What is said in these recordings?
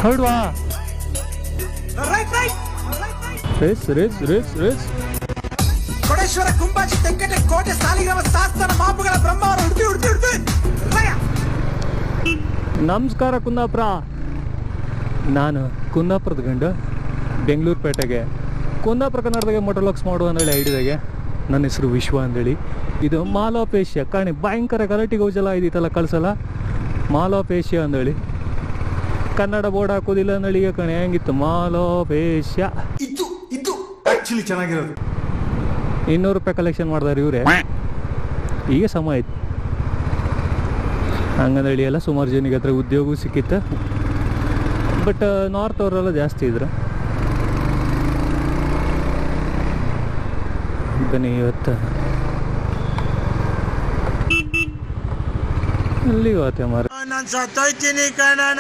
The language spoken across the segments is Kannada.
ಹೊರಡುವ. Race race race race. Koteshwara ಕುಂಬಾಜಿ ತೆಂಕಟೆ ಕೋಟೆ ಸಾಲಿಗ್ರಾಮ ಶಾಸ್ತ್ರ ಮಾಪುಗಳ ಬ್ರಹ್ಮ ಅವರು ಹುಡುಕಿ ಹುಡುಕಿ ಹುಡುಕಿ. ನಮಸ್ಕಾರ ಕುಂದಾಪುರ. ನಾನು ಕುಂದಾಪುರದ ಗಂಡು ಬೆಂಗಳೂರು ಪೇಟೆಗೆ ಕುಂದಾಪುರ ಕನ್ನಡದಾಗೆ ಮೋಟೋಲಾಕ್ಸ್ ಮಾಡುವ ಅಂದೇಳಿ ಐಡಿಯಾಗೆ. ನನ್ನ ಹೆಸರು ವಿಶ್ವ ಅಂದೇಳಿ. ಇದು ಮಾಲ್ ಆಫ್ ಏಷ್ಯಾ ಕಾಣಿ ಭಯಂಕರ ಗಲಾಟೆ ಗೌಜಲ ಇದಿತ್ತಲ್ಲ ಕಳ್ಸಲ್ಲ. ಮಾಲ್ ಆಫ್ ಏಷ್ಯಾ ಅಂದೇಳಿ ಕನ್ನಡ ಬೋರ್ಡ್ ಹಾಕೋದಿಲ್ಲ ಅಂದೇಳಿ ಈಗ ಕಣೆ ಹೆಂಗಿತ್ತು ಮಾಲ್ ಆಫ್ ಏಷ್ಯಾ. ಇದು ಆಕ್ಚುಲಿ ಚೆನ್ನಾಗಿರೋದು. 200 ರೂಪಾಯಿ ಕಲೆಕ್ಷನ್ ಮಾಡಿದಾರೆ ಇವರೇ. ಈಗ ಸಮ ಆಯ್ತು ಹಂಗಂದೇಳಿ ಎಲ್ಲ ಸುಮಾರು ಜನಿಗೆ ಹತ್ರ ಉದ್ಯೋಗವೂ ಸಿಕ್ಕಿತ್ತು. ಬಟ್ ನಾರ್ತ್ ಅವರೆಲ್ಲ ಜಾಸ್ತಿ ಇದ್ರು. ಬನ್ನಿ ಇವತ್ತು ಅಲ್ಲಿ ಹೋತೆ ಮಾರ. ನಾನು ಸತ್ತೋಯ್ತೀನಿ ಕಣಣ್ಣ.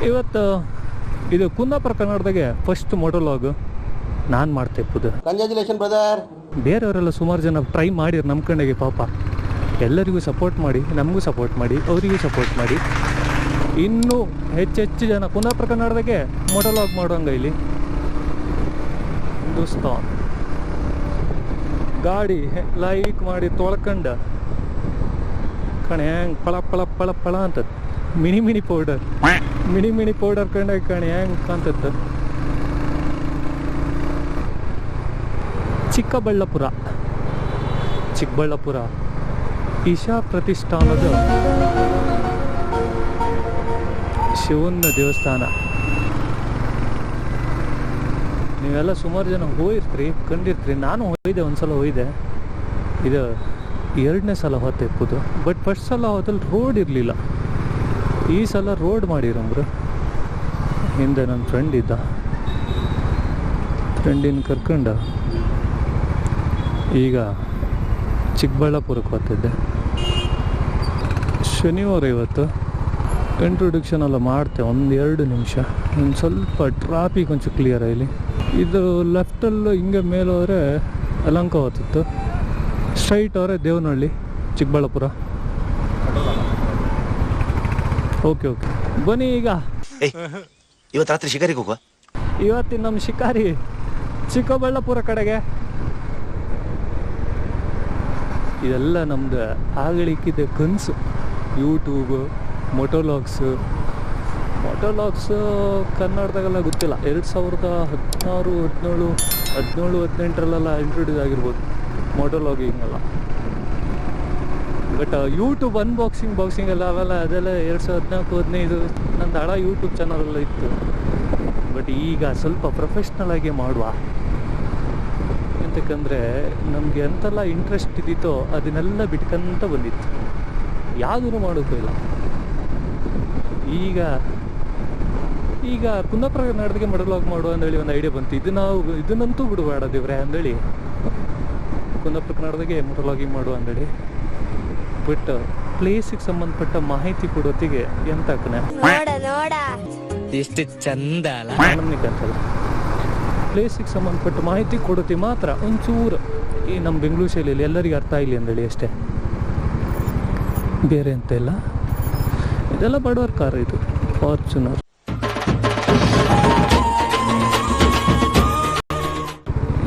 ಇವತ್ತು ಇದು ಕುಂದಾಪುರ ಕನ್ನಡದಾಗೆ ಫಸ್ಟ್ ಮೋಟೋಲಾಗ್ ನಾನು ಮಾಡ್ತೆ ಇಪ್ಪದು. Congratulation brother. ಬೇರೆಯವರೆಲ್ಲ ಸುಮಾರು ಜನ ಟ್ರೈ ಮಾಡಿರು ನಮ್ಮ ಕಡೆಗೆ. ಪಾಪ ಎಲ್ಲರಿಗೂ ಸಪೋರ್ಟ್ ಮಾಡಿ, ನಮಗೂ ಸಪೋರ್ಟ್ ಮಾಡಿ, ಅವರಿಗೂ ಸಪೋರ್ಟ್ ಮಾಡಿ. ಇನ್ನೂ ಹೆಚ್ಚೆಚ್ಚು ಜನ ಕುಂದಾಪುರ ಕನ್ನಡದಾಗೆ ಮೋಟೋಲಾಗ್ ಮಾಡೋಂಗ ಇಲ್ಲಿ ಹಿಂದೂಸ್ತಾನ್ ಗಾಡಿ ಲೈಕ್ ಮಾಡಿ ತೊಳ್ಕಂಡ ಕಣೆ ಹೆಂಗೆ ಪಳ ಪಳ ಪಳ ಪಳ ಅಂತ ಮಿನಿ ಮಿನಿ ಪೌಡರ್ ಕಂಡ ಕಣೆ ಹೆಂಗೆ ಕಾಣ್ತತ್ತು. ಚಿಕ್ಕಬಳ್ಳಾಪುರ ಈಶಾ ಪ್ರತಿಷ್ಠಾನದ ಶಿವನ ದೇವಸ್ಥಾನ. ನೀವೆಲ್ಲ ಸುಮಾರು ಜನ ಹೋಗಿರ್ತೀರಿ, ಕಂಡಿರ್ತೀರಿ. ನಾನು ಹೋಗಿದ್ದೆ, ಒಂದ್ಸಲ ಹೋಗಿದ್ದೆ. ಇದು 2ನೇ ಸಲ ಹೊತ್ತೆ ಇಪ್ಪದು. ಬಟ್ ಫಸ್ಟ್ ಸಲ ಹೋದಲ್ಲಿ ರೋಡ್ ಇರಲಿಲ್ಲ. ಈ ಸಲ ರೋಡ್ ಮಾಡಿರಂಬ್ರು. ಹಿಂದೆ ನನ್ನ ಫ್ರೆಂಡ್ ಇದ್ದ, ಫ್ರೆಂಡಿನ ಕರ್ಕೊಂಡು ಈಗ ಚಿಕ್ಕಬಳ್ಳಾಪುರಕ್ಕೆ ಹೋಗ್ತಿದ್ದೆ. ಶನಿವಾರ ಇವತ್ತು ಇಂಟ್ರೊಡಕ್ಷನ್ ಎಲ್ಲ ಮಾಡ್ತೆ. 1-2 ನಿಮಿಷ ಒಂದು ಸ್ವಲ್ಪ ಟ್ರಾಫಿಕ್ ಒಂಚೂರು ಕ್ಲಿಯರ್ ಇಲ್ಲಿ. ಇದು ಲೆಫ್ಟಲ್ಲೂ ಹಿಂಗೆ ಮೇಲೆ ಹೋದರೆ ಯಲಹಂಕ ಹೋಗ್ತಿತ್ತು, ಸ್ಟ್ರೈಟ್ ಅವರೇ ದೇವನಹಳ್ಳಿ ಚಿಕ್ಕಬಳ್ಳಾಪುರ. ಓಕೆ ಬನ್ನಿ ಈಗ ಇವತ್ತು ರಾತ್ರಿ ಶಿಕಾರಿಗೆ ಹೋಗುವ. ಇವತ್ತಿನ ನಮ್ಮ ಶಿಕಾರಿ ಚಿಕ್ಕಬಳ್ಳಾಪುರ ಕಡೆಗೆ. ಇದೆಲ್ಲ ನಮ್ದು ಆಗಲಿಕ್ಕಿದೆ ಕನಸು. ಯೂಟ್ಯೂಬು ಮೋಟೋಲಾಗ್ಸು ಕನ್ನಡದಾಗೆಲ್ಲ ಗೊತ್ತಿಲ್ಲ. 2016, 17, 18 ಆಗಿರ್ಬೋದು ಮೋಟೋಲಾಗಿಂಗೆಲ್ಲ. ಬಟ್ ಯೂಟ್ಯೂಬ್ ಬಾಕ್ಸಿಂಗ್ ಎಲ್ಲ ಅವೆಲ್ಲ ಅದೆಲ್ಲ 2014, 15 ನಂದು ಹಳ ಯೂಟ್ಯೂಬ್ ಚಾನಲೆಲ್ಲ ಇತ್ತು. ಬಟ್ ಈಗ ಸ್ವಲ್ಪ ಪ್ರೊಫೆಷ್ನಲ್ ಆಗಿ ಮಾಡುವ ಎಂತಕ್ಕಂದರೆ ನಮಗೆ ಎಂತೆಲ್ಲ ಇಂಟ್ರೆಸ್ಟ್ ಇದ್ದಿತ್ತೋ ಅದನ್ನೆಲ್ಲ ಬಿಟ್ಕೊಂತ ಬಂದಿತ್ತು. ಯಾವುದೂ ಮಾಡೋಕ್ಕೂ ಇಲ್ಲ. ಈಗ ಕುಂದಾಪುರ ಕನ್ನಡದಾಗೆ ಮೋಟೋಲಾಗ್ ಮಾಡುವ ಅಂದೇಳಿ ಒಂದು ಐಡಿಯಾ ಬಂತು. ಇದನ್ನಂತೂ ಬಿಡಬೇಡ ದೇವ್ರೆ ಅಂದೇಳಿ ಕುಂದಾಪುರ ಕನ್ನಡದಾಗೆ ಮೋಟೋಲಾಗಿಂಗ್ ಮಾಡುವ ಅಂದೇಳಿ. ಬಟ್ ಪ್ಲೇಸಿಗೆ ಸಂಬಂಧಪಟ್ಟ ಮಾಹಿತಿ ಕೊಡೋತ್ತಿಗೆ ಎಂತ ಎಷ್ಟು ಚಂದ ಅಲ್ಲ. ಅಂತಲ್ಲ, ಪ್ಲೇಸಿಗೆ ಸಂಬಂಧಪಟ್ಟ ಮಾಹಿತಿ ಕೊಡೋತಿ ಮಾತ್ರ ಒಂಚೂರು ಈ ನಮ್ಮ ಬೆಂಗಳೂರು ಶೈಲಿಯಲ್ಲಿ ಎಲ್ಲರಿಗೂ ಅರ್ಥ ಆಗಲಿ ಅಂದೇಳಿ ಅಷ್ಟೇ, ಬೇರೆ ಅಂತ ಇಲ್ಲ. ಇದೆಲ್ಲ ಬಡವರ ಕಾರ್. ಇದು ಫಾರ್ಚುನರ್.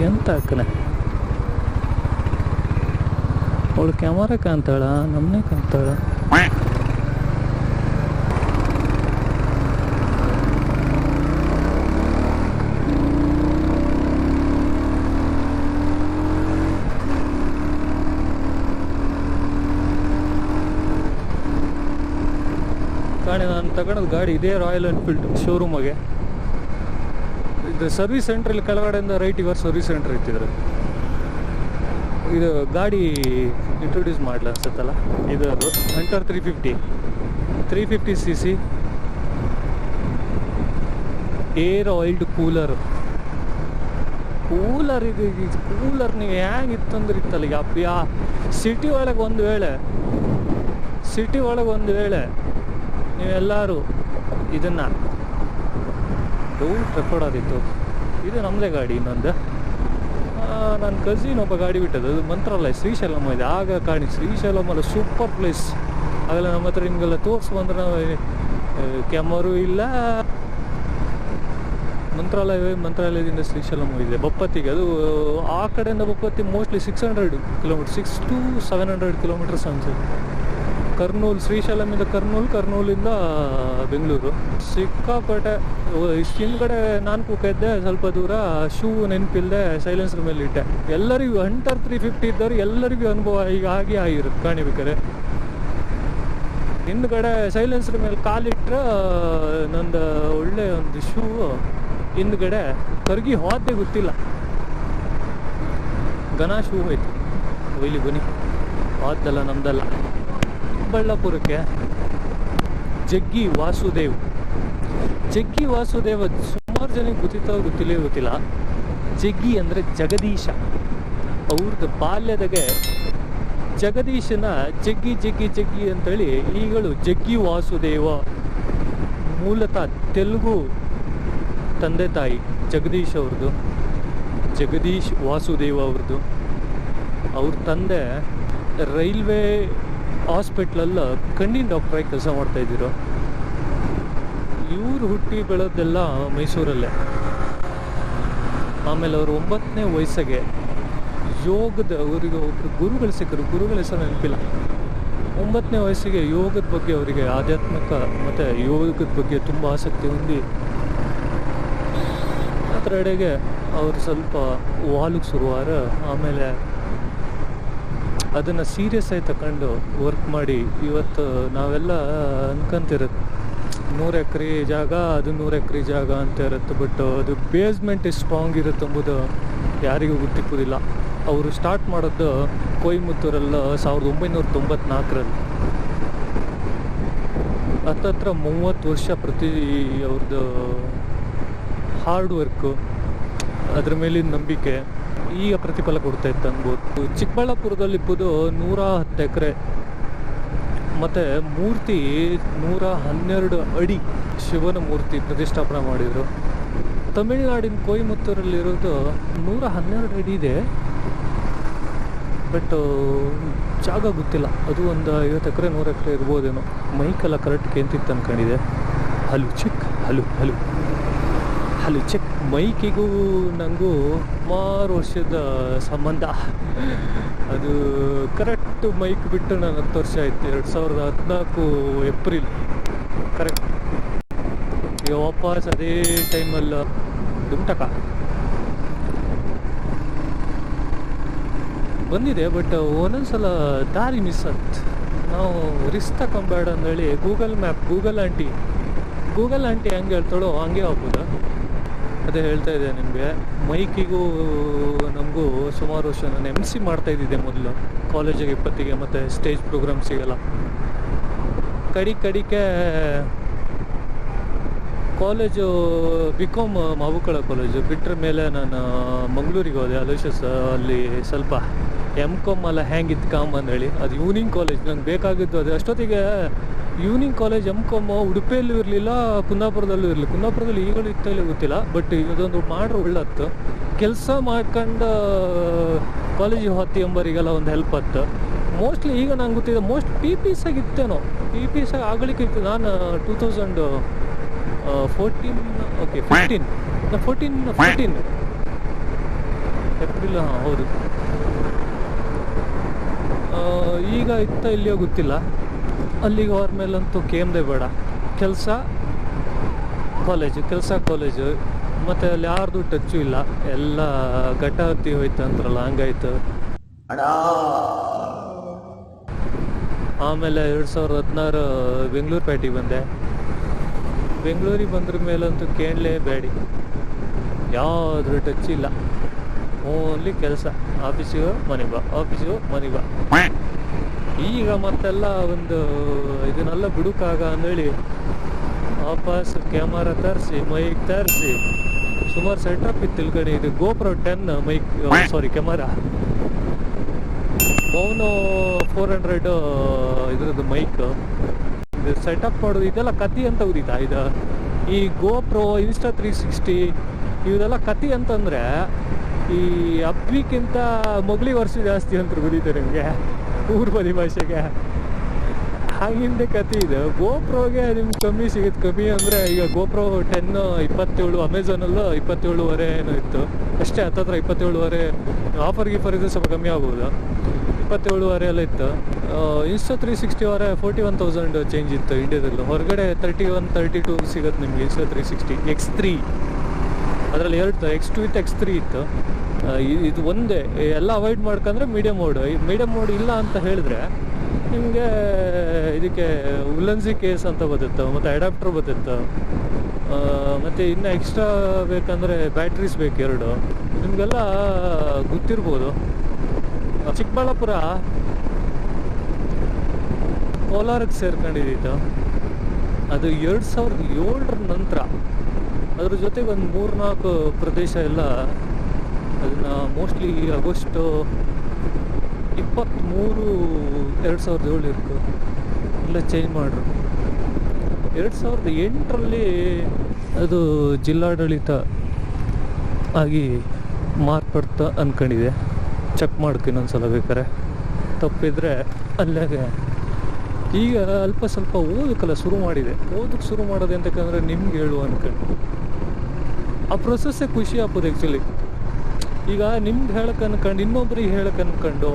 ಎಂತ ಅಕ್ಕನೆ ಅವಳು ಕ್ಯಾಮರಾ ಕಾಣ್ತಾಳ, ನಮ್ಮನೆ ಕಾಣ್ತಾಳ. ಕಾಣಿ ನಾನು ತಗೊಳೋದು ಗಾಡಿ ಇದೇ ರಾಯಲ್ ಎನ್ಫೀಲ್ಡ್ ಶೋರೂಮಾಗೆ. ಇದು ಸರ್ವಿಸ್ ಸೆಂಟ್ರಲ್ಲಿ ಕೆಳಗಡೆಯಿಂದ ರೈಟಿಗೆ ಸರ್ವಿಸ್ ಸೆಂಟ್ರ್ ಇತ್ತಿದ್ರು. ಇದು ಗಾಡಿ ಇಂಟ್ರೊಡ್ಯೂಸ್ ಮಾಡಲ ಅನ್ಸುತ್ತಲ್ಲ. ಇದು hunter 350 cc air oiled cooler. ಇದು ಕೂಲರ್ ನೀವು ಹೆಂಗಿತ್ತಂದ್ರೆ ಇತ್ತಲ್ಲ. ಯಾ ಸಿಟಿ ಒಳಗೆ ಒಂದು ವೇಳೆ ನೀವೆಲ್ಲರೂ ಇದನ್ನು ರೆಕಾರ್ಡ್ ಆದಿತ್ತು. ಇದು ನಮ್ಮದೇ ಗಾಡಿ. ಇನ್ನೊಂದು ನನ್ನ ಕಸಿನ್ ಒಬ್ಬ ಗಾಡಿ ಬಿಟ್ಟದ್ದು. ಅದು ಮಂತ್ರಾಲಯ ಶ್ರೀಶೈಲಂ ಇದೆ. ಆಗ ಕಾಣಿ ಶ್ರೀಶೈಲಂ ಅಲ್ಲ ಸೂಪರ್ ಪ್ಲೇಸ್. ಆಗಲ್ಲ ನಮ್ಮ ಹತ್ರ ನಿಮಗೆಲ್ಲ ತೋರಿಸಿ ಬಂದ್ರೆ ನಾವು ಕ್ಯಾಮರು ಇಲ್ಲ. ಮಂತ್ರಾಲಯದಿಂದ ಶ್ರೀಶೈಲಂ ಹೋಗಿದೆ ಬಪ್ಪತ್ತಿಗೆ. ಅದು ಆ ಕಡೆಯಿಂದ ಬಪ್ಪತ್ತಿ ಮೋಸ್ಟ್ಲಿ 600 ಕಿಲೋಮೀಟರ್, 600 to 700 ಕಿಲೋಮೀಟರ್ಸ್ ಅನ್ಸುತ್ತೆ. ಕರ್ನೂಲ್, ಶ್ರೀಶೈಲಮಿಂದ ಕರ್ನೂಲಿಂದ ಬೆಂಗಳೂರು ಸಿಕ್ಕಾಪಟ್ಟೆ. ಹಿಂದ್ಗಡೆ ನಾನು ಕೂಕಿದ್ದೆ ಸ್ವಲ್ಪ ದೂರ, ಶೂ ನೆನಪಿಲ್ಲದೆ ಸೈಲೆನ್ಸರ್ ಮೇಲೆ ಇಟ್ಟೆ. ಎಲ್ಲರಿಗೂ ಹಂಟರ್ 350 ಇದ್ದವ್ರು ಎಲ್ಲರಿಗೂ ಅನುಭವ ಈಗ ಹಾಗೆ ಆಗಿರುತ್ತೆ ಕಾಣಿಬೇಕಾರೆ. ಹಿಂದ್ಗಡೆ ಸೈಲೆನ್ಸರ್ ಮೇಲೆ ಕಾಲಿಟ್ರೆ ನಂದು ಒಳ್ಳೆ ಒಂದು ಶೂ ಹಿಂದ್ಗಡೆ ಕರ್ಗಿ ಹೋದೆ ಗೊತ್ತಿಲ್ಲ, ಘನ ಶೂ ಹೋಯ್ತು. ಒಯ್ಲಿ ಬನ್ನಿ, ಹೋದಲ್ಲ ನಮ್ದಲ್ಲ. ಚಿಕ್ಕಬಳ್ಳಾಪುರಕ್ಕೆ ಜಗ್ಗಿ ವಾಸುದೇವ್ ಸುಮಾರು ಜನಕ್ಕೆ ಗೊತ್ತಿಲ್ಲ. ಜಗ್ಗಿ ಅಂದರೆ ಜಗದೀಶ. ಅವ್ರದ್ದು ಬಾಲ್ಯದಾಗೆ ಜಗದೀಶನ ಜಗ್ಗಿ ಅಂತೇಳಿ ಈಗಳು ಜಗ್ಗಿ ವಾಸುದೇವ. ಮೂಲತಃ ತೆಲುಗು ತಂದೆ ತಾಯಿ ಜಗದೀಶ್ ಅವ್ರದ್ದು, ಜಗದೀಶ್ ವಾಸುದೇವ ಅವ್ರದ್ದು. ಅವ್ರ ತಂದೆ ರೈಲ್ವೆ ಹಾಸ್ಪಿಟ್ಲಲ್ಲ ಕಣ್ಣಿನ ಡಾಕ್ಟ್ರಾಗಿ ಕೆಲಸ ಮಾಡ್ತಾಯಿದ್ರು. ಇವರು ಹುಟ್ಟಿ ಬೆಳೆದೆಲ್ಲ ಮೈಸೂರಲ್ಲೇ. ಆಮೇಲೆ ಅವರು 9ನೇ ವಯಸ್ಸಿಗೆ ಯೋಗದ ಅವರಿಗೆ ಒಬ್ಬರು ಗುರುಗಳು ಸಿಕ್ಕರು, ಗುರುಗಳ ಹೆಸರು ನೆನಪಿಲ್ಲ. 9ನೇ ವಯಸ್ಸಿಗೆ ಯೋಗದ ಬಗ್ಗೆ ಅವರಿಗೆ ಆಧ್ಯಾತ್ಮಿಕ ಮತ್ತು ಯೋಗದ ಬಗ್ಗೆ ತುಂಬ ಆಸಕ್ತಿ ಹೊಂದಿ ಅದರ ಎಡೆಗೆ ಅವರು ಸ್ವಲ್ಪ ವಾಲಿಗೆ ಶುರುವಾರ. ಆಮೇಲೆ ಅದನ್ನು ಸೀರಿಯಸ್ ಆಗಿ ತಗೊಂಡು ವರ್ಕ್ ಮಾಡಿ ಇವತ್ತು ನಾವೆಲ್ಲ ಅನ್ಕೊಂತಿರುತ್ತೆ 100 ಎಕರೆ ಜಾಗ, ಅದು 100 ಎಕರೆ ಜಾಗ ಅಂತ ಇರುತ್ತೆ. ಬಟ್ ಅದು ಬೇಸ್ಮೆಂಟ್ ಎಷ್ಟು ಸ್ಟ್ರಾಂಗ್ ಇರುತ್ತೆ ಎಂಬುದು ಯಾರಿಗೂ ಗೊತ್ತಿಪ್ಪುದಿಲ್ಲ. ಅವರು ಸ್ಟಾರ್ಟ್ ಮಾಡೋದು ಕೊಯಮತ್ತೂರಲ್ಲ 1994ರಲ್ಲಿ. ಹತ್ತತ್ರ 30 ವರ್ಷ ಅವ್ರದ್ದು ಹಾರ್ಡ್ ವರ್ಕು, ಅದ್ರ ಮೇಲಿನ ನಂಬಿಕೆ ಈಗ ಪ್ರತಿಫಲ ಕೊಡ್ತಾ ಇತ್ತು ಅನ್ಬೋದು. ಚಿಕ್ಕಬಳ್ಳಾಪುರದಲ್ಲಿ ಇಪ್ಪುದು 110 ಎಕರೆ ಮತ್ತು ಮೂರ್ತಿ 112 ಅಡಿ ಶಿವನ ಮೂರ್ತಿ ಪ್ರತಿಷ್ಠಾಪನೆ ಮಾಡಿದರು. ತಮಿಳ್ನಾಡಿನ ಕೊಯಮತ್ತೂರಲ್ಲಿರೋದು 112 ಅಡಿ ಇದೆ, ಬಟ್ ಜಾಗ ಗೊತ್ತಿಲ್ಲ. ಅದು ಒಂದು 50 ಎಕರೆ 100 ಎಕರೆ ಇರ್ಬೋದೇನೋ. ಮೈಕೆಲ್ಲ ಕರೆಕ್ಟ್ ಕೇಂತಿತ್ತು ಅಂದ್ಕೊಂಡಿದೆ. Hello check. ಮೈಕಿಗೂ ನನಗೂ ಸುಮಾರು ವರ್ಷದ ಸಂಬಂಧ. ಅದು ಕರೆಕ್ಟ್ ಮೈಕ್ ಬಿಟ್ಟು ನಾನು 10 ವರ್ಷ ಆಯಿತು, 2014 ಏಪ್ರಿಲ್ ಕರೆಕ್ಟ್. ಈಗ ವಾಪಸ್ ಅದೇ ಟೈಮಲ್ಲಿ ದುಮ್ಟಕ ಬಂದಿದೆ. ಬಟ್ ಒಂದೊಂದ್ಸಲ ದಾರಿ ಮಿಸ್ ಆಯ್ತು. ನಾವು ರಿಸ್ಕ್ ತಗೊಂಬೇಡ ಅಂದೇಳಿ ಗೂಗಲ್ ಮ್ಯಾಪ್, ಗೂಗಲ್ ಆಂಟಿ ಹೆಂಗೆ ಹೇಳ್ತಾಳೋ ಹಂಗೆ ಹೋಗ್ಬೋದಾ. ಅದೇ ಹೇಳ್ತಾ ಇದೆ ನಿಮಗೆ. ಮೈಕಿಗೂ ನಮಗೂ ಸುಮಾರು ವರ್ಷ ನಾನು MC ಮಾಡ್ತಾಯಿದ್ದಿದ್ದೆ ಮೊದಲು ಕಾಲೇಜಿಗೆ 20ಗೆ ಮತ್ತು ಸ್ಟೇಜ್ ಪ್ರೋಗ್ರಾಮ್ಸಿಗೆಲ್ಲ. ಕಡಿಕೆ ಕಾಲೇಜು BCom ಮಾವುಕಳ ಕಾಲೇಜು ಬಿಟ್ಟರೆ ಮೇಲೆ ನಾನು ಮಂಗಳೂರಿಗೆ ಹೋದೆ ಅಲೋಷಸ್. ಅಲ್ಲಿ ಸ್ವಲ್ಪ MCom ಎಲ್ಲ ಹೆಂಗಿತ್ತು ಕಾಮ್ ಅಂದೇಳಿ. ಅದು ಈವ್ನಿಂಗ್ ಕಾಲೇಜ್ ನಂಗೆ ಬೇಕಾಗಿದ್ದು ಅದು. ಅಷ್ಟೊತ್ತಿಗೆ ಈವ್ನಿಂಗ್ ಕಾಲೇಜ್ MCom ಉಡುಪಿಯಲ್ಲೂ ಇರಲಿಲ್ಲ, ಕುಂದಾಪುರದಲ್ಲೂ ಇರಲಿಲ್ಲ. ಕುಂದಾಪುರದಲ್ಲಿ ಈಗಲೂ ಇತ್ತ ಇಲ್ಲ ಗೊತ್ತಿಲ್ಲ, ಬಟ್ ಇದೊಂದು ಮಾಡ್ರೆ ಒಳ್ಳತ್ತು. ಕೆಲಸ ಮಾಡ್ಕೊಂಡು ಕಾಲೇಜಿಗೆ ಹೊತ್ತಿ ಎಂಬರಿಗೆಲ್ಲ ಒಂದು ಹೆಲ್ಪ್ ಆಯ್ತು. ಮೋಸ್ಟ್ಲಿ ಈಗ ನಂಗೆ ಗೊತ್ತಿದೆ PPS ಆಗಿತ್ತೇನೋ, PPS ಆಗಿ ಆಗಲಿಕ್ಕೆ ಇತ್ತು. ನಾನು 2014 ಏಪ್ರಿಲ್, ಹೌದು. ಈಗ ಇತ್ತ ಇಲ್ಲಿಯೋ ಗೊತ್ತಿಲ್ಲ. ಅಲ್ಲಿಗೆ ಅವ್ರ ಮೇಲಂತೂ ಕೇಮ್ದೆ ಬೇಡ. ಕೆಲಸ ಕಾಲೇಜು ಮತ್ತು ಅಲ್ಲಿ ಯಾರ್ದು ಟಚ್ಚು ಇಲ್ಲ. ಎಲ್ಲ ಘಟ್ಟ ಹತ್ತಿ ಹೋಯ್ತು ಅಂತಾರಲ್ಲ, ಹಂಗಾಯ್ತು. ಆಮೇಲೆ 2016 ಬೆಂಗಳೂರು ಪೇಟೆಗೆ ಬಂದೆ. ಬೆಂಗಳೂರಿಗೆ ಬಂದ್ರ ಮೇಲಂತೂ ಕೇಳಲೇಬೇಡಿ, ಯಾವುದ್ರ ಟಚ್ ಇಲ್ಲ. ಓನ್ಲಿ ಕೆಲಸ. ಆಫೀಸಿಗೋ ಮನೆ ಬಾ. ಈಗ ಮತ್ತೆಲ್ಲ ಒಂದು ಇದನ್ನೆಲ್ಲ ಬಿಡುಕಾಗ ಅಂದೇಳಿ ವಾಪಸ್ ಕ್ಯಾಮರಾ ತರಿಸಿ, ಮೈಕ್ ತರಿಸಿ, ಸುಮಾರು ಸೆಟಪ್ ಇತ್ತು ಇಲ್ಗಡೆ. ಇದು GoPro 10 ಮೈಕ್, ಕ್ಯಾಮರಾ, ಮೌನೋ 400 ಇದ್ರದ್ದು ಮೈಕ್. ಇದು ಸೆಟಪ್ ಮಾಡೋದು ಇದೆಲ್ಲ ಕತಿ ಅಂತ ಉದಿತಾ. ಇದು ಈ GoPro, Insta360 ಇವೆಲ್ಲ ಕತಿ ಅಂತಂದರೆ ಈ ಅಬ್ಬಿಕ್ಕಿಂತ ಮೊಗಲಿ ವರ್ಷ ಜಾಸ್ತಿ ಅಂತ ಗುದೀತಾರೆ ನಿಮಗೆ ಊರ್ ಬದಿ ಭಾಷೆಗೆ. ಹಾಗಿಂದೆ ಕತೆ ಇದೆ. ಗೋಪ್ರೋಗೆ ನಿಮ್ಗೆ ಕಮ್ಮಿ ಸಿಗುತ್ತೆ. ಕಮ್ಮಿ ಅಂದರೆ ಈಗ ಗೋಪ್ರೋ 10 27 ಅಮೆಝಾನಲ್ಲೂ 27.5 ಏನೋ ಇತ್ತು ಅಷ್ಟೇ. ಹತ್ತತ್ರ 27.5 ಆಫರ್ ಗೀಫರ್ ಇದ್ರೆ ಸ್ವಲ್ಪ ಕಮ್ಮಿ ಆಗ್ಬೋದು. 27.5 ಎಲ್ಲ ಇತ್ತು. Insta360 ಅವರೇ 41,000 ಚೇಂಜ್ ಇತ್ತು ಇಂಡಿಯಾದಲ್ಲೂ. ಹೊರಗಡೆ 31-32 ಸಿಗುತ್ತೆ ನಿಮಗೆ Insta360 X3. ಅದರಲ್ಲಿ 2 X2 ಇತ್ತು, X3 ಇತ್ತು. ಇದು ಒಂದೇ ಎಲ್ಲ ಅವಾಯ್ಡ್ ಮಾಡ್ಕೊಂಡ್ರೆ ಮೀಡಿಯಮ್ ಮೋಡ್ ಇಲ್ಲ ಅಂತ ಹೇಳಿದ್ರೆ ನಿಮಗೆ ಇದಕ್ಕೆ ಉಲ್ಲನ್ಸಿ ಕೇಸ್ ಅಂತ ಬರುತ್ತೆ, ಮತ್ತು ಅಡಾಪ್ಟರ್ ಬರುತ್ತೆ, ಮತ್ತು ಇನ್ನು ಎಕ್ಸ್ಟ್ರಾ ಬೇಕಂದರೆ ಬ್ಯಾಟ್ರೀಸ್ ಬೇಕು 2. ನಿಮಗೆಲ್ಲ ಗೊತ್ತಿರ್ಬೋದು. ಚಿಕ್ಕಬಳ್ಳಾಪುರ ಕೋಲಾರಕ್ಕೆ ಸೇರ್ಕೊಂಡಿದ್ದಿತ್ತು. ಅದು 2007 ನಂತರ. ಅದ್ರ ಜೊತೆಗೆ ಒಂದು 3-4 ಪ್ರದೇಶ ಎಲ್ಲ ಅದನ್ನು ಮೋಸ್ಟ್ಲಿ ಆಗಸ್ಟ್ 23, 2007 ಇರ್ಕು ಎಲ್ಲ ಚೇಂಜ್ ಮಾಡ್ರು. 2008ರಲ್ಲಿ ಅದು ಜಿಲ್ಲಾಡಳಿತ ಆಗಿ ಮಾರ್ಪಡ್ತಾ ಅಂದ್ಕೊಂಡಿದೆ. ಚೆಕ್ ಮಾಡ್ತೀನಿ ಇನ್ನೊಂದ್ಸಲ ಬೇಕಾರೆ, ತಪ್ಪಿದ್ರೆ ಅಲ್ಲಾಗೆ. ಈಗ ಅಲ್ಪ ಸ್ವಲ್ಪ ಓದಕ್ಕೆಲ್ಲ ಶುರು ಮಾಡಿದೆ. ಓದಕ್ಕೆ ಶುರು ಮಾಡೋದು ಅಂತಕ್ಕಂದ್ರೆ ನಿಮ್ಗೆ ಹೇಳುವ ಅನ್ಕೊಂಡು ಆ ಪ್ರೊಸೆಸ್ಸೇ ಖುಷಿ ಆಗ್ಬೋದು ಆ್ಯಕ್ಚುಲಿ. ಈಗ ನಿಮ್ಗೆ ಹೇಳಕ್ಕೆ ಅನ್ಕೊಂಡು, ಇನ್ನೊಬ್ರಿಗೆ ಹೇಳಕ್ಕೆ ಅನ್ಕೊಂಡು,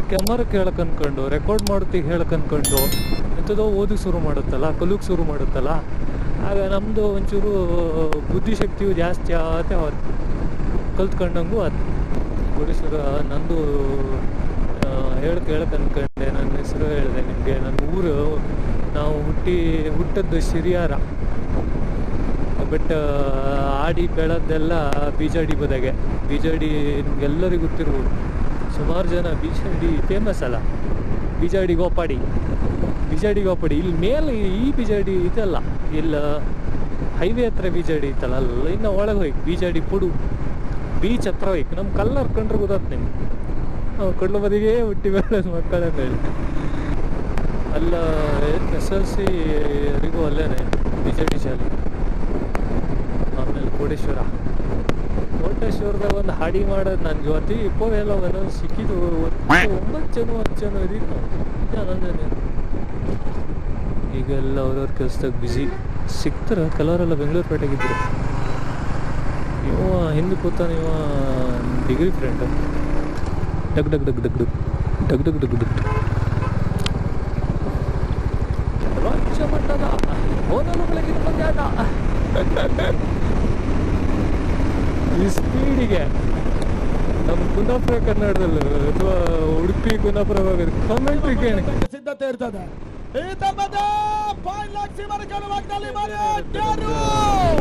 ಕ್ಯಾಮರಕ್ಕೆ ಹೇಳಕ್ಕೆ ಅನ್ಕೊಂಡು, ರೆಕಾರ್ಡ್ ಮಾಡೋತ್ತಿಗೆ ಹೇಳಕ್ಕೆ ಅನ್ಕೊಂಡು ಎಂಥದೋ ಓದಕ್ಕೆ ಶುರು ಮಾಡುತ್ತಲ್ಲ, ಕಲಿಯೋಕ್ಕೆ ಶುರು ಮಾಡುತ್ತಲ್ಲ, ಆಗ ನಮ್ಮದು ಒಂಚೂರು ಬುದ್ಧಿಶಕ್ತಿಯು ಜಾಸ್ತಿ ಕಲ್ತ್ಕೊಂಡಂಗೂ ಅದು. ಗುಡೇಶ್ವರ ನಂದು ಹೇಳಕ್ಕೆ ಅನ್ಕೊಂಡೆ. ನನ್ನ ಹೆಸರು ಹೇಳಿದೆ ನಿಮಗೆ. ನನ್ನ ಊರು, ನಾವು ಹುಟ್ಟದ್ದು ಶಿರಿಯಾರ, ಬಟ್ ಆಡಿ ಬೆಳೆದೆಲ್ಲ ಬೀಜಾಡಿ ಬದಾಗೆ. ಬೀಜಾಡಿ ನಿಮ್ಗೆಲ್ಲರಿಗೂ ಗೊತ್ತಿರ್ಬೋದು. ಸುಮಾರು ಜನ ಬೀಜಾಡಿ ಫೇಮಸ್ ಅಲ್ಲ, ಬೀಜಾಡಿ ಗೋಪಾಡಿ ಇಲ್ಲಿ ಮೇಲೆ ಈ ಬೀಜಾಡಿ ಇದಲ್ಲ, ಇಲ್ಲ ಹೈವೇ ಹತ್ರ ಬೀಜಾಡಿ ಇತ್ತಲ್ಲ, ಅಲ್ಲ ಇನ್ನು ಒಳಗೆ ಹೋಯ್ತು ಬೀಜಾಡಿ ಪುಡು ಬೀಚ್ ಹತ್ರ ಹೋಯ್ತು. ನಮ್ಮ ಕಲ್ಲರ್ ಕಂಡ್ರೆ ಗೊತ್ತಾಗ್ತು ನಿಮ್ಗೆ. ನಾವು ಕಡ್ಲು ಬದಿಗೆ ಹುಟ್ಟಿ ಬೆಳೆದ ಮಕ್ಕಳಂತ ಹೇಳಿ. ಅಲ್ಲ SLCವರೆಗೂ ಅಲ್ಲೇನೆ ಬೀಜಾಡಿ ಶಾಲೆ. ಆಮೇಲೆ ಕೋಟೇಶ್ವರದ ಒಂದು ಹಾಡಿ ಮಾಡೋದು ನನಗೆ ಇವತ್ತು ಎಲ್ಲ ಒಂದೊಂದು ಸಿಕ್ಕಿದ್ದು 9 ಜನ ಇದೀವಿ ನಾವು. ಈಗೆಲ್ಲ ಅವ್ರವ್ರ ಕೆಲಸದಾಗ ಬ್ಯುಸಿ ಸಿಗ್ತಾರೆ. ಕೆಲವರೆಲ್ಲ ಬೆಂಗಳೂರು ಪೇಟೆಗಿದ್ರು. ಇವ ಹಿಂದೆ ಕೂತಾನೆ, ಇವ ಡಿಗ್ರಿ ಫ್ರೆಂಡ್. ಡಗ್ ಡಗ್ ಡಗ್ ಡಗ್ ಡಗ್ ಡಗ್ ಡಗ್ ಡಗ್ ರಾಜ್ಯ ಮಟ್ಟದ ಓದಲು ಬೆಳಗಿನ ಪಂದ್ಯಾಟ. ಈ ಸ್ಪೀಡಿಗೆ ನಮ್ಮ ಕುಂದಾಪುರ ಕನ್ನಡದಲ್ಲೂ ಅಥವಾ ಉಡುಪಿ ಕುಂದಾಪುರ ಭಾಗದ ಕಾಮೆಂಟ್ರಿ ಕೇಳಿ ಸಿದ್ಧತೆ ಇರ್ತದೆ.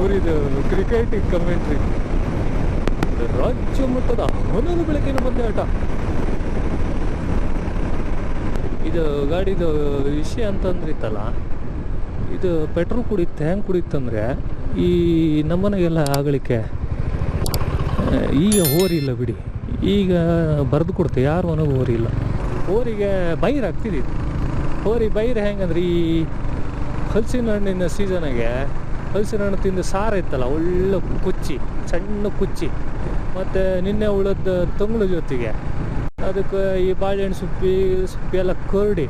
ಊರಿದು ಕ್ರಿಕೆಟ್ ಕಮೆಂಟ್ರಿ. ರಾಜ್ಯ ಮಟ್ಟದ ಹೊನಲು ಬೆಳಕಿನ ಪಂದ್ಯಾಟ. ಇದು ಗಾಡಿದು ವಿಷಯ ಅಂತಂದ್ರಿತ್ತಲ್ಲ, ಇದು ಪೆಟ್ರೋಲ್ ಕುಡಿಯುತ್ತೆ. ಹೆಂಗೆ ಕುಡಿಯುತ್ತಂದರೆ, ಈ ನಮ್ಮನೆಗೆಲ್ಲ ಆಗಲಿಕ್ಕೆ ಈಗ ಹೋರಿ ಇಲ್ಲ ಬಿಡಿ, ಈಗ ಬರೆದು ಕೊಡ್ತೆ, ಯಾರು ಅನ್ನೋದು ಹೋರಿ ಇಲ್ಲ. ಹೋರಿಗೆ ಬೈರ್ ಆಗ್ತಿದ್ದಿತ್ತು. ಹೋರಿ ಬೈರ್ ಹೆಂಗಂದ್ರೆ, ಈ ಹಲಸಿನ ಹಣ್ಣಿನ ಸೀಸನಾಗೆ ಹಲಸಿನ ಹಣ್ಣು ತಿಂದು ಸಾರು ಇತ್ತಲ್ಲ, ಒಳ್ಳೆ ಕುಚ್ಚಿ, ಸಣ್ಣ ಕುಚ್ಚಿ, ಮತ್ತು ನಿನ್ನೆ ಉಳಿದ ತಂಗಳು ಜೊತೆಗೆ ಅದಕ್ಕೆ ಈ ಬಾಳೆಹಣ್ಣು ಸೊಪ್ಪಿ ಎಲ್ಲ ಕರಡಿ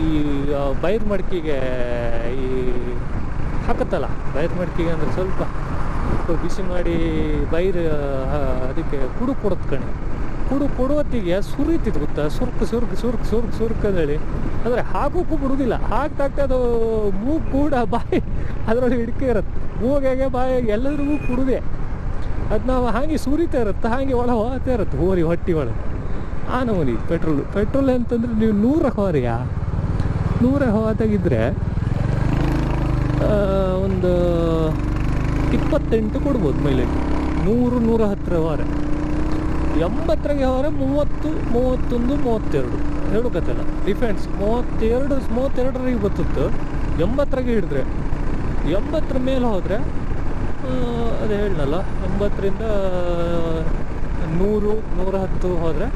ಈ ಬೈರ್ ಮಡ್ಕಿಗೆ ಈ ಹಾಕತ್ತಲ್ಲ. ಬೈರ್ ಮಡ್ಕಿಗೆ ಅಂದರೆ ಸ್ವಲ್ಪ ಬಿಸಿ ಮಾಡಿ ಬೈರ್ ಅದಕ್ಕೆ ಕುಡು ಕೊಡತ್ ಕಣೆ. ಕುಡು ಕೊಡುವತ್ತಿಗೆ ಸುರಿತಿತ್ತು ಗೊತ್ತಾ, ಸುರ್ಕಂದೇಳಿ. ಅಂದರೆ ಹಾಕೋಕ್ಕೂ ಬಿಡುವುದಿಲ್ಲ. ಹಾಕ್ತಾಗ್ತಾ ಅದು ಮೂಗು ಕೂಡ ಬಾಯಿ ಅದರೊಳಗೆ ಹಿಡ್ಕೆ ಇರುತ್ತೆ. ಮೂಗಾಗೆ ಬಾಯಿಗೆ ಎಲ್ಲರಿಗೂ ಕುಡುದೆ. ಅದು ನಾವು ಹಾಗೆ ಸುರಿತಾ ಇರುತ್ತೆ, ಹಾಗೆ ಒಳ ಹೋಗ್ತಾ ಇರುತ್ತೆ ಹೋರಿ ಹೊಟ್ಟಿ ಒಳಗೆ. ಆ ನಮೂನಿ ಪೆಟ್ರೋಲ್ ಅಂತಂದರೆ ನೀವು 100 ಹೋರಿಯಾ 100 ಹೋದಾಗಿದ್ದರೆ ಒಂದು 28 ಕೊಡ್ಬೋದು ಮೈಲೇಜ್. 100-110 ಹೋರೆ. 80 ಹೋರೆ 30, 31, 32 ಹೇಳಕತ್ತಲ್ಲ ಡಿಫೆನ್ಸ್. 32 ಬರ್ತತ್ತು. 80 ಹಿಡಿದ್ರೆ 80 ಮೇಲೆ ಹೋದರೆ ಅದೇ ಹೇಳಲ್ಲ, 80ರಿಂದ 100-110 ಹೋದರೆ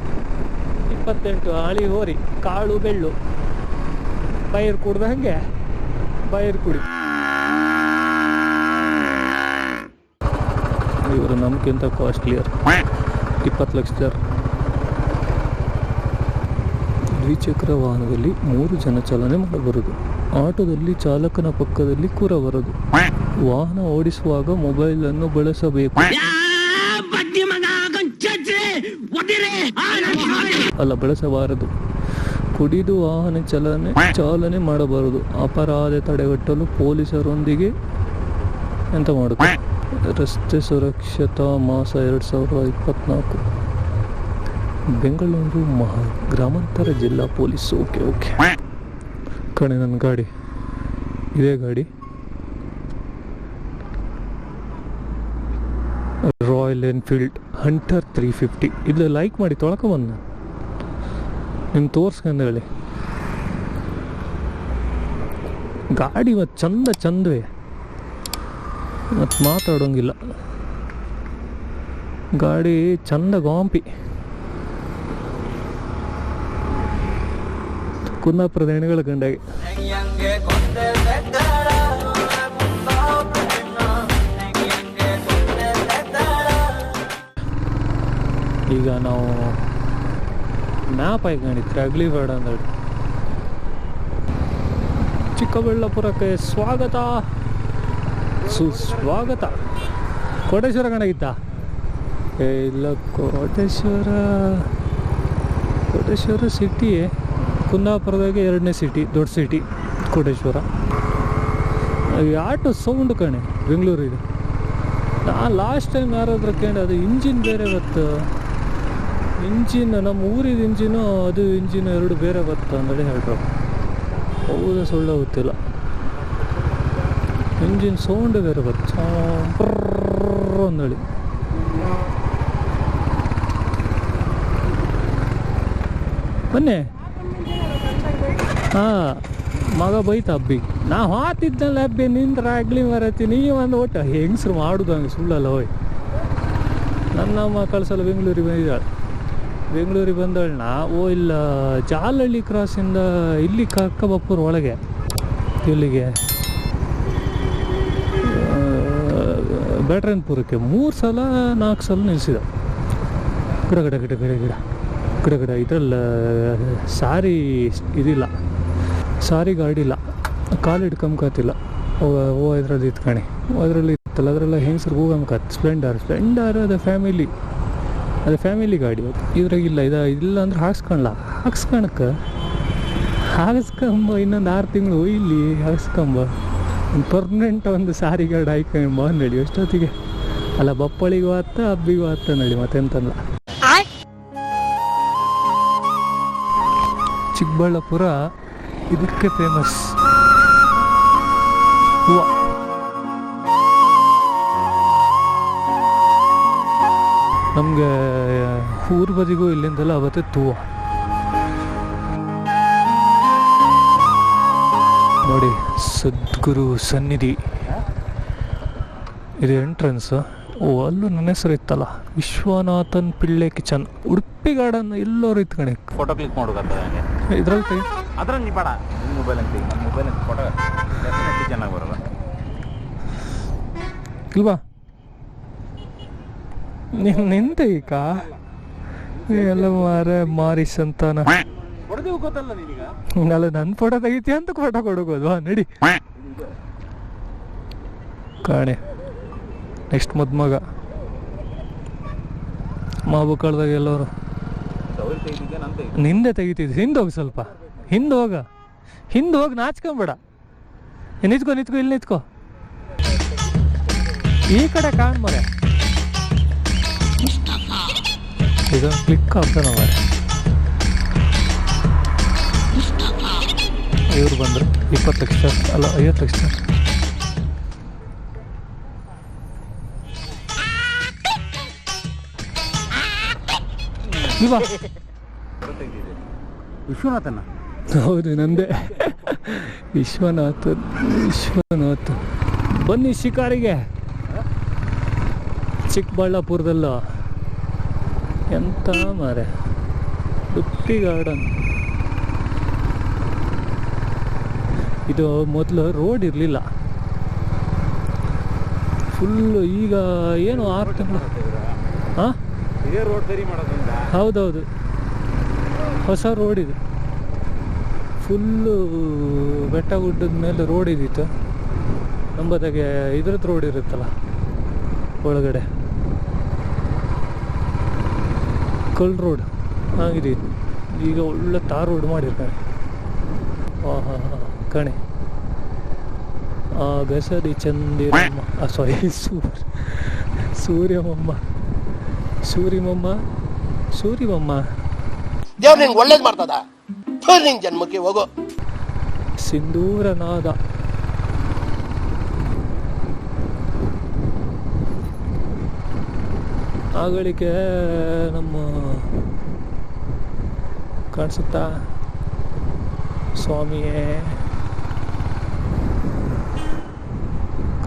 28 ಆಳಿ ಹೋರಿ. ಕಾಳು ಬೆಳ್ಳು ಬೈರ್ ಕುಡ್ದ ಹಾಗೆ ಬೈರ್ ಕುಡಿ. ಇವರು ನಮ್ಗಿಂತ ಕಾಸ್ಟ್ಲಿಯರ್. 20 ಲಕ್ಷ ದ್ವಿಚಕ್ರ ವಾಹನದಲ್ಲಿ 3 ಜನ ಚಾಲನೆ ಮಾಡಬಾರದು. ಆಟೋದಲ್ಲಿ ಚಾಲಕನ ಪಕ್ಕದಲ್ಲಿ ಕೂರಬಾರದು. ವಾಹನ ಓಡಿಸುವಾಗ ಮೊಬೈಲ್ ಅನ್ನು ಬಳಸಬೇಕು. ಬಳಸಬಾರದು. ಕುಡಿದು ವಾಹನ ಚಾಲನೆ ಮಾಡಬಾರದು. ಅಪರಾಧ ತಡೆಗಟ್ಟಲು ಪೊಲೀಸರೊಂದಿಗೆ ಎಂತ ಮಾಡುತ್ತೆ? ರಸ್ತೆ ಸುರಕ್ಷತಾ ಮಾಸ 2024 ಬೆಂಗಳೂರು ಗ್ರಾಮಾಂತರ ಜಿಲ್ಲಾ ಪೊಲೀಸ್. ಓಕೆ ಕಣೆ, ನನ್ನ ಗಾಡಿ ಇದೇ ಗಾಡಿ, ರಾಯಲ್ ಎನ್ಫೀಲ್ಡ್ ಹಂಟರ್ 350. ಇದು ಲೈಕ್ ಮಾಡಿ ತೊಳ್ಕೊಂಬಂದು ನಿಮ್ಗೆ ತೋರ್ಸ್ಕೊಂಡು ಹೇಳಿ. ಗಾಡಿ ಮತ್ತು ಚಂದವೇ, ಮತ್ತು ಮಾತಾಡೋಂಗಿಲ್ಲ. ಗಾಡಿ ಚಂದ ಗಾಂಪಿ. ಕುಂದಾಪುರದ ಹೆಣ್ಣುಗಳ ಗಂಡಾಗಿ ಈಗ ನಾವು ಮ್ಯಾಪ್ ಹಾಕೊಂಡಿದ್ರೆ ಅಗ್ಲಿ ಬೇಡ ಅಂದೇಳಿ. ಚಿಕ್ಕಬಳ್ಳಾಪುರಕ್ಕೆ ಸ್ವಾಗತ ಸುಸ್ವಾಗತ. ಕೋಟೇಶ್ವರ ಕಂಡಾಗಿತ್ತ? ಇಲ್ಲ, ಕೋಟೇಶ್ವರ ಸಿಟಿಯೇ. ಕುಂದಾಪುರದಾಗೆ 2ನೇ ಸಿಟಿ, ದೊಡ್ಡ ಸಿಟಿ ಕೋಟೇಶ್ವರ. ಆಟೋ ಸೌಂಡ್ ಕಣೆ ಬೆಂಗಳೂರಿಗೆ. ನಾನು ಲಾಸ್ಟ್ ಟೈಮ್ ಯಾರಾದ್ರೂ ಕೇಳಿ ಅದು ಇಂಜಿನ್ ಬೇರೆ ಬತ್ತು. ಇಂಜಿನ್ ನಮ್ಮ ಊರಿದ ಇಂಜಿನು ಅದು ಇಂಜಿನ್ 2 ಬೇರೆ ಬತ್ತು ಅಂದೇಳಿ ಹೇಳ್ರು. ಹೌದಾ ಸುಳ್ಳು ಗೊತ್ತಿಲ್ಲ. ಇಂಜಿನ್ ಸೌಂಡ್ ಬೇರೆ ಬತ್ತು ಅಂದೇಳಿ. ಬನ್ನಿ. ಮಗ ಬೈತ ಹಬ್ಬಿಗೆ. ನಾವು ಹಾತಿದ್ನಲ್ಲ ಹಬ್ಬಿ ನಿಂದ್ರೆ ಆಗ್ಲಿ ಮರತಿ ನೀ ಒಂದು ಒಟ್ಟು ಹೆಂಗಸ್ರು ಮಾಡುದು ಹಂಗೆ ಸುಳ್ಳಲ್ಲ. ಹೋಯ್ ನನ್ನ ಮಕ್ಕಳ ಸಲ ಬೆಂಗಳೂರಿಗೆ ಬಂದಿದ್ದಾಳೆ. ಬೆಂಗಳೂರಿಗೆ ಬಂದಳು ಇಲ್ಲ ಜಾಲಹಳ್ಳಿ ಕ್ರಾಸಿಂದ ಇಲ್ಲಿ ಕಕ್ಕಬಪ್ಪೂರ್ ಒಳಗೆ ಇಲ್ಲಿಗೆ ಬ್ಯಾಟ್ರನ್ಪುರಕ್ಕೆ 3 ಸಲ 4 ಸಲ ನಿಲ್ಲಿಸಿದ. ಗಿಡ ಇದ್ರಲ್ಲ ಸಾರಿ ಇದಿಲ್ಲ, ಸಾರಿ ಗಾಡಿ ಇಲ್ಲ, ಕಾಲು ಹಿಡ್ಕೊಂಬತ್ತಿಲ್ಲ. ಇದ್ರಲ್ಲಿ ಇತ್ಕಣಿ ಅದರಲ್ಲಿ ಇತ್ತಲ್ಲ, ಅದರೆಲ್ಲ ಹೆಂಗಸ್ರಿಗೆ ಹೋಗಂಕತ್. ಸ್ಪ್ಲೆಂಡರ್ ಅದು ಫ್ಯಾಮಿಲಿ ಗಾಡಿ. ಇದ್ರಾಗಿಲ್ಲ. ಇಲ್ಲ ಅಂದ್ರೆ ಹಾಕ್ಸ್ಕೊಂಬ ಇನ್ನೊಂದು 6 ತಿಂಗಳು ಇಲ್ಲಿ ಹಾಕ್ಸ್ಕೊಂಬ ಪರ್ಮನೆಂಟ್ ಒಂದು ಸಾರಿ ಗಾಡಿ ಹಾಕೊಂಬ ಅಂದೇಳಿ. ಎಷ್ಟೊತ್ತಿಗೆ ಅಲ್ಲ ಬಪ್ಪಳಿಗೂ ಆತ ಹಬ್ಬಿಗೂ ಆತ ನಡಿ. ಮತ್ತೆಂತಲ್ಲ, ಚಿಕ್ಕಬಳ್ಳಾಪುರ ಇದಕ್ಕೆ ಫೇಮಸ್. ಹೂವು ನಮಗೆ ಊರು ಬದಿಗೂ ಇಲ್ಲಿಂದೆಲ್ಲ ಅವತ್ತೆ ಹೂವು ನೋಡಿ. ಸದ್ಗುರು ಸನ್ನಿಧಿ ಇದು ಎಂಟ್ರೆನ್ಸ್. ಅಲ್ಲೂ ನನ್ನ ಹೆಸರು ಇತ್ತಲ್ಲ, ವಿಶ್ವನಾಥನ್ ಪಿಳ್ಳೆ ಕಿಚನ್. ಉಡುಪಿ ಗಾರ್ಡನ್ ಎಲ್ಲರೂ ಇತ್ಕಣಿ. ಫೋಟೋ ಕ್ಲಿಕ್ ಮಾಡೋದು ಇದ್ರಲ್ಲಿ ಅದ್ರಲ್ಲಿ ನೀ ಬೇಡ ಮೊಬೈಲ್ ಅಂತ ಫೋಟೋ ಚೆನ್ನಾಗಿ ಬರೋಲ್ಲ ಇಲ್ವಾ? ನಿಂತ ಈಗ ಎಲ್ಲ ಮಾರಿಸ್ ಅಂತಾನ ಅಲ್ಲ, ನನ್ನ ಫೋಟೋ ತೆಗಿತೀಯ ಅಂತ ಫೋಟೋ ಕೊಡೋದು. ನಡಿ ಕಾಣೆ. ನೆಕ್ಸ್ಟ್ ಮದ್ಮಗ ಮಾಬುಕಳ್ದಾಗ ಎಲ್ಲವರು ನಿಂದೆ ತೆಗಿತಿದ್ದೆ. ಹಿಂದೋಗಿ ಸ್ವಲ್ಪ ಹಿಂದೆ ಹೋಗಿ ನಾಚ್ಕೊಂಬೇಡ. ನಿಂತ್ಕೋ ಇಲ್ಲಿ ನಿಂತ್ಕೋ. ಈ ಕಡೆ ಕಾಣ್ ಮರೆ. ಇದೊಂದು ಕ್ಲಿಕ್ ಆಗ್ತಾನ ಮರೆ. ಇವ್ರು ಬಂದರು 20 ಲಕ್ಷ ಅಲ್ಲ 50 ಲಕ್ಷ. ವಿಶ್ವನಾಥನ ಹೌದು, ನಂದೇ ವಿಶ್ವನಾಥ್. ಬನ್ನಿ ಶಿಕಾರಿಗೆ. ಚಿಕ್ಕಬಳ್ಳಾಪುರದಲ್ಲ ಎಂತ ಮಾರೆ ಉಡುಪಿ ಗಾರ್ಡನ್. ಇದು ಮೊದಲು ರೋಡ್ ಇರಲಿಲ್ಲ ಫುಲ್ಲು. ಈಗ ಏನು 6 ತಿಂಗಳು. ಹಾಂ, ಹೌದೌದು, ಹೊಸ ರೋಡ್ ಇದು. ಫುಲ್ಲು ಬೆಟ್ಟ ಗುಡ್ಡದ ಮೇಲೆ ರೋಡ್ ಇದ್ದಿತ್ತು. ನಂಬದಾಗೆ ಇದ್ರದ್ದು ರೋಡ್ ಇರುತ್ತಲ್ಲ ಒಳಗಡೆ, ಕಲ್ ರೋಡ್ ಆಗಿದೆ. ಈಗ ಒಳ್ಳೆ ತಾರ್ ರೋಡ್ ಮಾಡಿರ್ತಾರೆ. ಹಾಂ ಹಾಂ ಹಾಂ ಕಣೆ ಗಸಡಿ ಚಂದಿರಮ್ಮ, ಸಾರಿ ಸೂರ್ಯಮಮ್ಮ ಸೂರಿಮಮ್ಮ ದೇವ್ರು ನಿಂಗೆ ಒಳ್ಳೇದು ಮಾಡ್ತದ, ನಿಂಗೆ ಜನ್ಮಕ್ಕೆ ಹೋಗೋ. ಸಿಂಧೂರನಾದ ಆಗಳಿಕೆ ನಮ್ಮ ಕಾಣಿಸುತ್ತಾ ಸ್ವಾಮಿಯೇ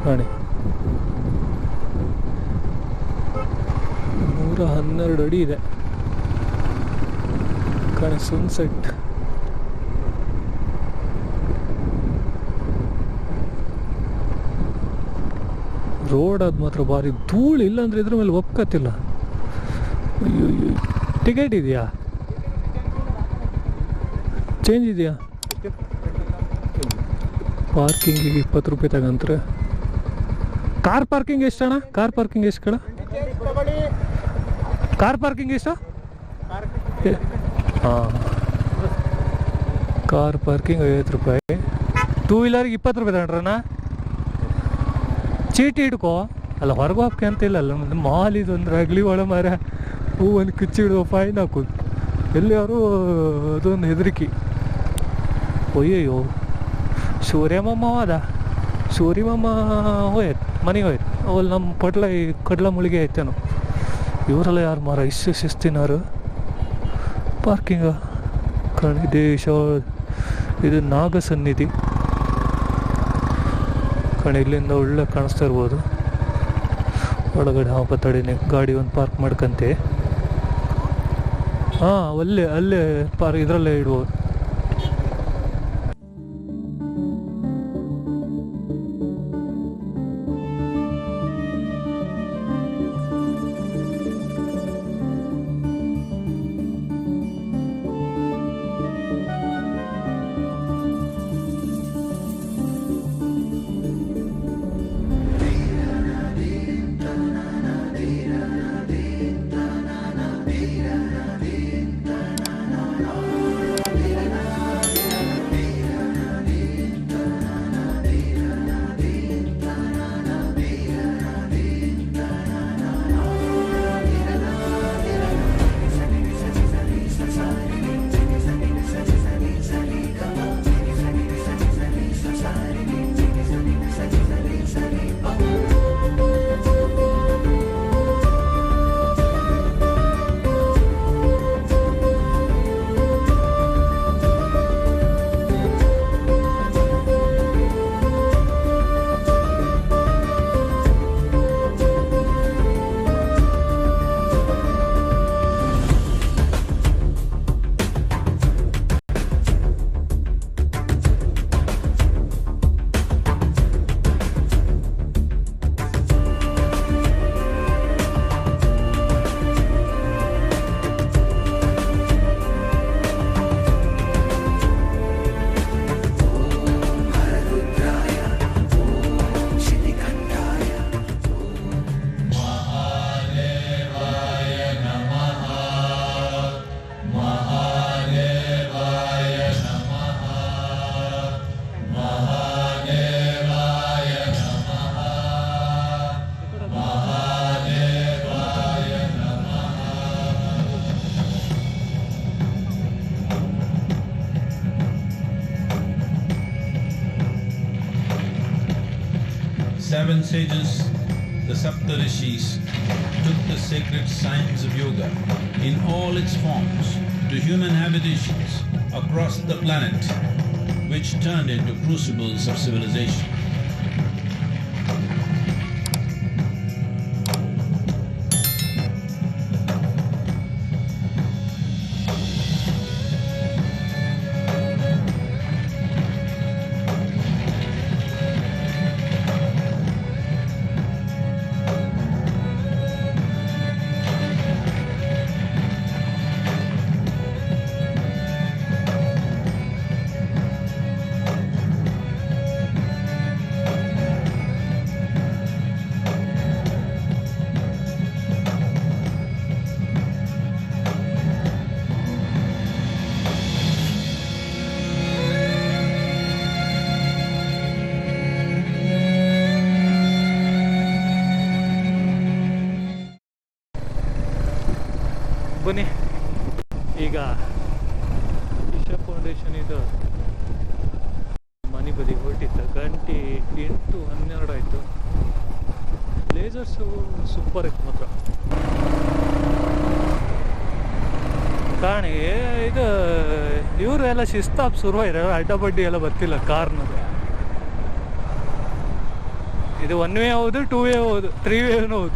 ಕಾಣಿ 112 ಅಡಿ ಇದೆ ಕಾಣಿ. ಸನ್ಸೆಟ್ ರೋಡ್ ಅದು ಮಾತ್ರ ಭಾರಿ ಧೂಳು, ಇಲ್ಲಾಂದ್ರೆ ಇದ್ರ ಮೇಲೆ ಒಪ್ಕತ್ತಿಲ್ಲ. ಅಯ್ಯೋ ಟಿಕೆಟ್ ಇದೆಯಾ, ಚೇಂಜ್ ಇದೆಯಾ? ಪಾರ್ಕಿಂಗಿಗೆ 20 ರೂಪಾಯಿ ತಗಂತಾರೆ. ಕಾರ್ ಪಾರ್ಕಿಂಗ್ ಎಷ್ಟಣ್ಣ? ಕಾರ್ ಪಾರ್ಕಿಂಗ್ ಎಷ್ಟು ಕಣ? ಕಾರ್ ಪಾರ್ಕಿಂಗ್ ಎಷ್ಟು? ಹಾಂ, ಕಾರ್ ಪಾರ್ಕಿಂಗ್ 50 ರೂಪಾಯಿ. 2 ವೀಲರ್ಗೆ 20 ರೂಪಾಯಿ ತಗೊಂಡ್ರಣ್ಣ. ಚೀಟಿ ಹಿಡ್ಕೋ, ಅಲ್ಲ ಹೊರಗೆ ಹೋಗಕ್ಕೆ ಅಂತ ಇಲ್ಲ. ಅಲ್ಲ ಮಾಲ್ ಇದೊಂದು ಅಗ್ಲಿ ಒಳ ಮಾರ ಹೂ ಒಂದು ಕಿಚ್ಚಿ ಹಿಡುವ ಫೈನ್ ಹಾಕೋದು ಎಲ್ಲಿಯಾರು, ಅದೊಂದು ಹೆದರಿಕೆ. ಒಯ್ಯಯ್ಯೋ ಸೂರ್ಯಮಮ್ಮ ಅದ, ಸೂರ್ಯಮಮ್ಮ ಹೋಯ್ತು ಮನೆಗೆ ಹೋಯ್ತು. ಅವಲ್ಲಿ ನಮ್ಮ ಕಡ್ಲ ಮುಳಿಗೆ ಐತೇನು. ಇವರೆಲ್ಲ ಯಾರು ಮಾರ ಇಷ್ಟು ಶಿಸ್ತಿನಾರು? ಪಾರ್ಕಿಂಗ ಕಣಿ ದೇಶ ಇದು ನಾಗಸನ್ನಿಧಿ ಕಣಿ. ಇಲ್ಲಿಂದ ಒಳ್ಳೆ ಕಾಣಿಸ್ತಾ ಇರ್ಬೋದು ಒಳಗಡೆ. ತಡಿನೇ ಗಾಡಿ ಒಂದು ಪಾರ್ಕ್ ಮಾಡ್ಕಂತೆ. ಹಾಂ ಅಲ್ಲೇ ಇದರಲ್ಲೇ ಇಡ್ಬೋದು. Seven sages, the Saptarishis, took the sacred science of yoga in all its forms to human habitations across the planet, which turned into crucibles of civilization. ಬನ್ನಿ ಈಗ ಇಶಾ ಫೌಂಡೇಶನ್ ಇದು ಮನೆ ಬದಿ ಹೊರಟಿತ್ತು. ಗಂಟೆ 8:12 ಆಯಿತು. ಲೇಸರ್ಸು ಸೂಪರ್ ಇತ್ತು ಮಾತ್ರ. ಕಾಣಿ ಇದು ಇವರು ಎಲ್ಲ ಶಿಸ್ತಾಪ್ ಶುರುವಾಯಿರ, ಅಡ್ಡಬಡ್ಡಿ ಎಲ್ಲ ಬರ್ತಿಲ್ಲ ಕಾರ್ನದು. ಇದು 1 ವೇ ಹೌದು, 2 ವೇ ಹೌದು, 3 ವೇನೂ ಹೌದು.